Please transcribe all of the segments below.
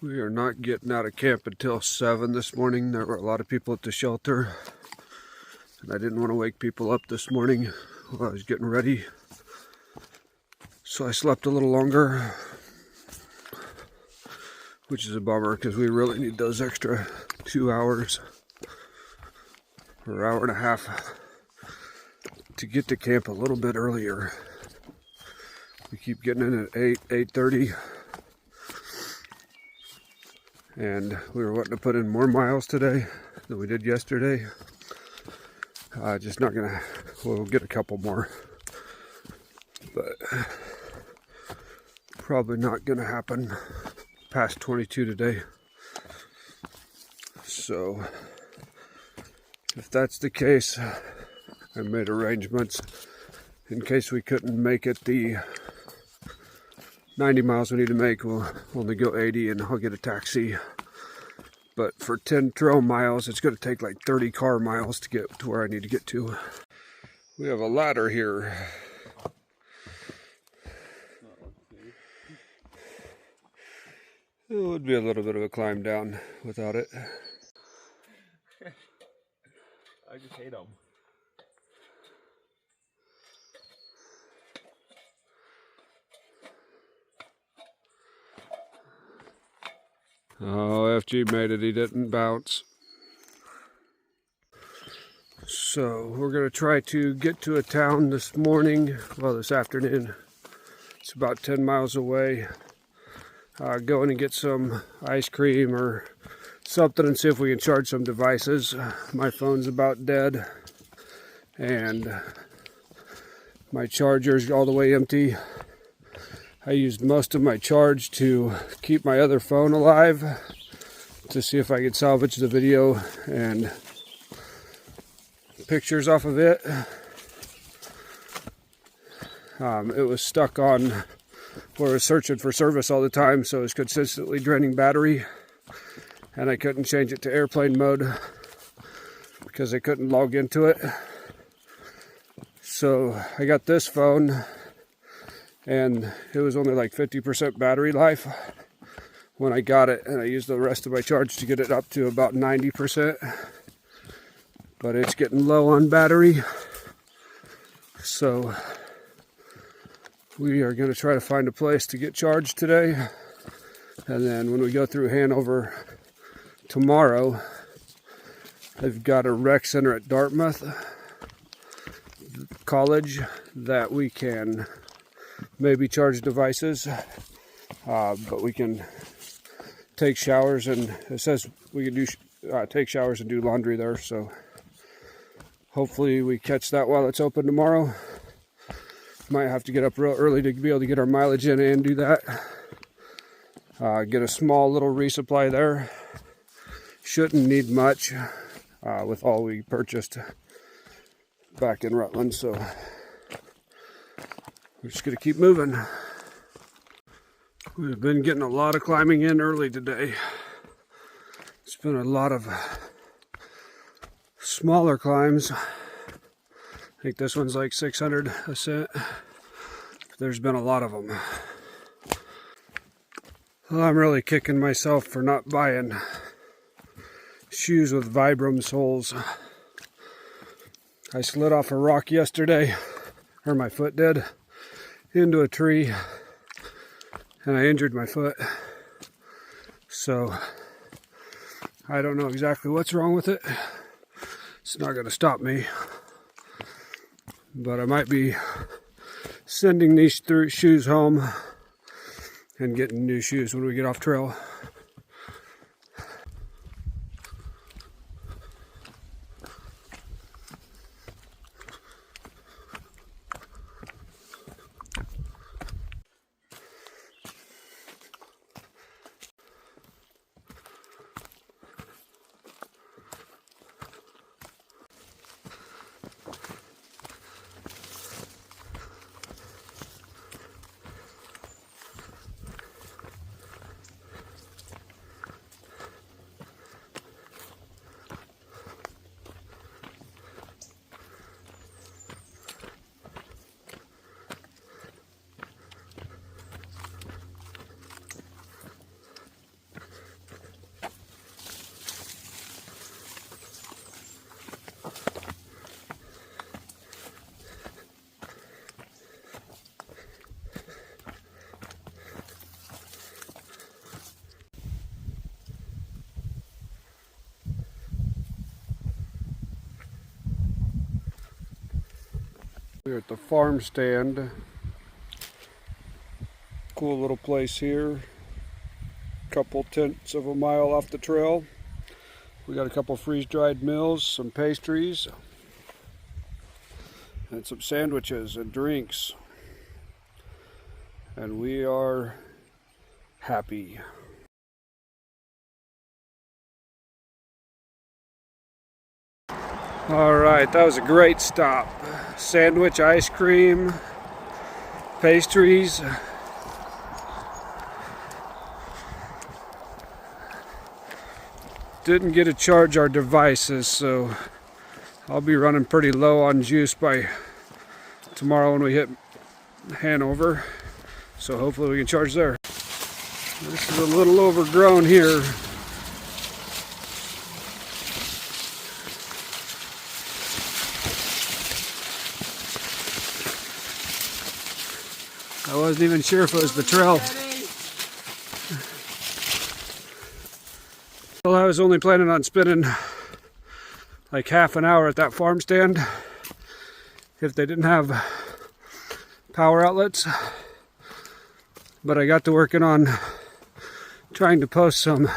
We are not getting out of camp until 7 this morning. There were a lot of people at the shelter, and I didn't want to wake people up this morning while I was getting ready. So I slept a little longer, which is a bummer because we really need those extra 2 hours or hour and a half to get to camp a little bit earlier. We keep getting in at 8:30. And we were wanting to put in more miles today than we did yesterday. Just not gonna, we'll get a couple more, but probably not gonna happen past 22 today. So if that's the case, I made arrangements in case we couldn't make it the 90 miles we need to make. We'll only go 80 and I'll get a taxi. But for 10 trail miles, it's going to take like 30 car miles to get to where I need to get to. We have a ladder here. It would be a little bit of a climb down without it. I just hate them. Oh, FG made it. He didn't bounce. So we're going to try to get to a town this morning, well, this afternoon. It's about 10 miles away. Go in and get some ice cream or something and see if we can charge some devices. My phone's about dead and my charger's all the way empty. I used most of my charge to keep my other phone alive to see if I could salvage the video and pictures off of it. It was stuck on where I was searching for service all the time, so it was consistently draining battery, and I couldn't change it to airplane mode because I couldn't log into it. So I got this phone, and it was only like 50% battery life when I got it, and I used the rest of my charge to get it up to about 90%. But it's getting low on battery, so we are going to try to find a place to get charged today. And then when we go through Hanover tomorrow, they've got a rec center at Dartmouth College that we can maybe charge devices, but we can take showers, and it says we can do take showers and do laundry there, so hopefully we catch that while it's open tomorrow. Might have to get up real early to be able to get our mileage in and do that. Get a small little resupply there. Shouldn't need much with all we purchased back in Rutland, so we're just going to keep moving. We've been getting a lot of climbing in early today. It's been a lot of smaller climbs. I think this one's like 600 ascent. There's been a lot of them. Well, I'm really kicking myself for not buying shoes with Vibram soles. I slid off a rock yesterday, or my foot did, into a tree, and I injured my foot. So I don't know exactly what's wrong with it. It's not going to stop me, but I might be sending these shoes home and getting new shoes when we get off trail. We're at the farm stand. Cool little place here. Couple tenths of a mile off the trail. We got a couple freeze-dried meals, some pastries, and some sandwiches and drinks. And we are happy. All right, that was a great stop. Sandwich, ice cream, pastries. Didn't get to charge our devices, so I'll be running pretty low on juice by tomorrow when we hit Hanover. So hopefully we can charge there. This is a little overgrown here. I wasn't even sure if it was the trail. Well, I was only planning on spending like half an hour at that farm stand if they didn't have power outlets. But I got to working on trying to post some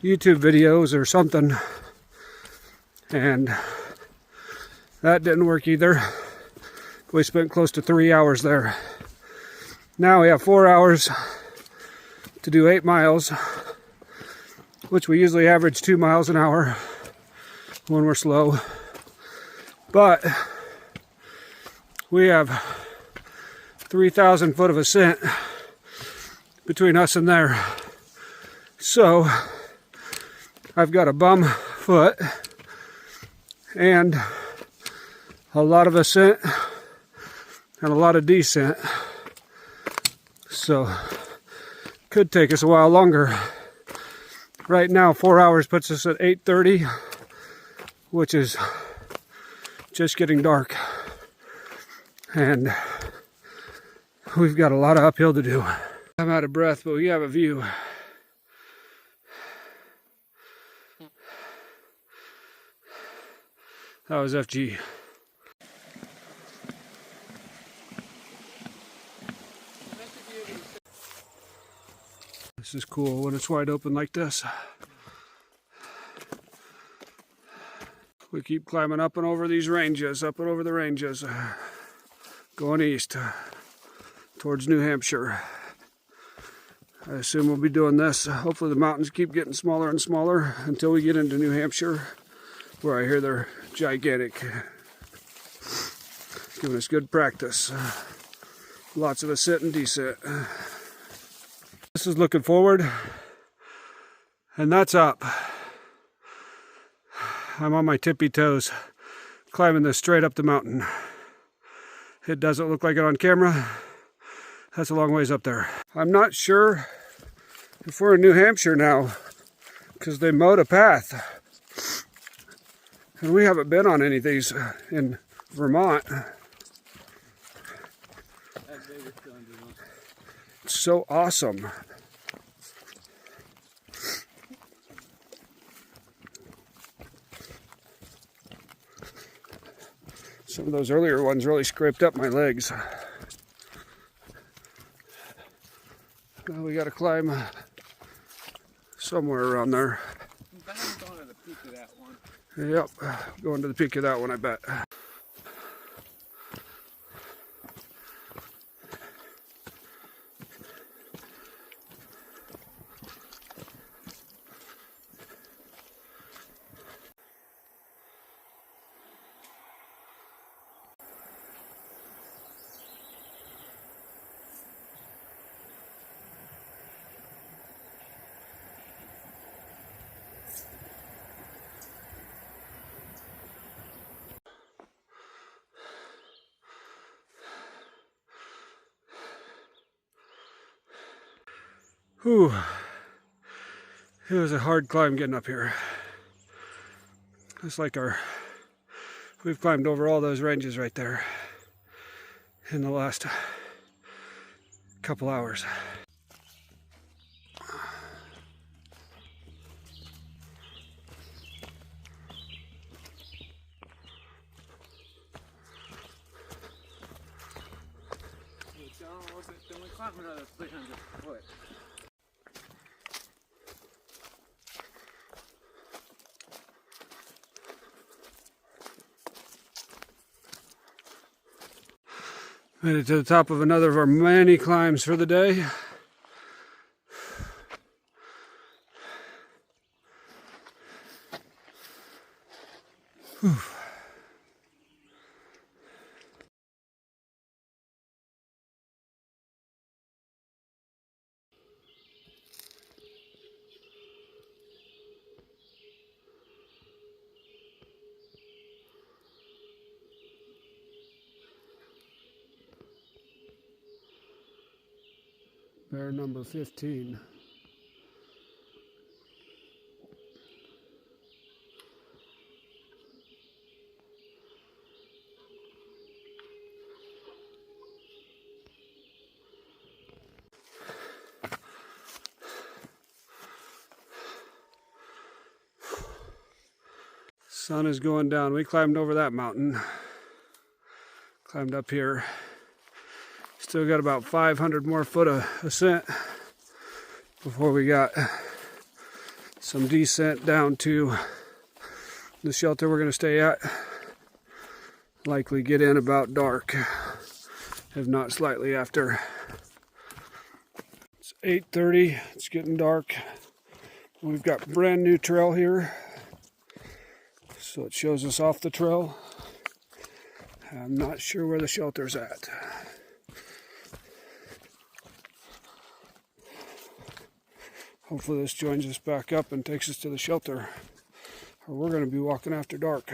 YouTube videos or something, and that didn't work either. We spent close to 3 hours there. Now we have 4 hours to do 8 miles, which we usually average 2 miles an hour when we're slow. But we have 3,000 foot of ascent between us and there. So I've got a bum foot and a lot of ascent and a lot of descent. So could take us a while longer. Right now 4 hours puts us at 8:30, which is just getting dark. And we've got a lot of uphill to do. I'm out of breath, but we have a view. That was FG. This is cool when it's wide open like this. We keep climbing up and over these ranges, up and over the ranges, going east towards New Hampshire. I assume we'll be doing this. Hopefully the mountains keep getting smaller and smaller until we get into New Hampshire, where I hear they're gigantic. Giving us good practice. Lots of ascent and descent. This is looking forward, and that's up. I'm on my tippy toes, climbing this straight up the mountain. It doesn't look like it on camera. That's a long ways up there. I'm not sure if we're in New Hampshire now, because they mowed a path. And we haven't been on any of these in Vermont. It's so awesome. Some of those earlier ones really scraped up my legs. Well, we got to climb somewhere around there. Going to the peak of that one. Yep, going to the peak of that one, I bet. Whew. It was a hard climb getting up here. It's like we've climbed over all those ranges right there in the last couple hours. climb another 300 foot. Made it to the top of another of our many climbs for the day. Whew. Bear number 15. Sun is going down. We climbed over that mountain. Climbed up here. Still got about 500 more foot of ascent before we got some descent down to the shelter we're going to stay at. Likely get in about dark, if not slightly after. It's 8:30. It's getting dark. We've got brand new trail here, so it shows us off the trail. I'm not sure where the shelter's at. Hopefully this joins us back up and takes us to the shelter, or we're going to be walking after dark.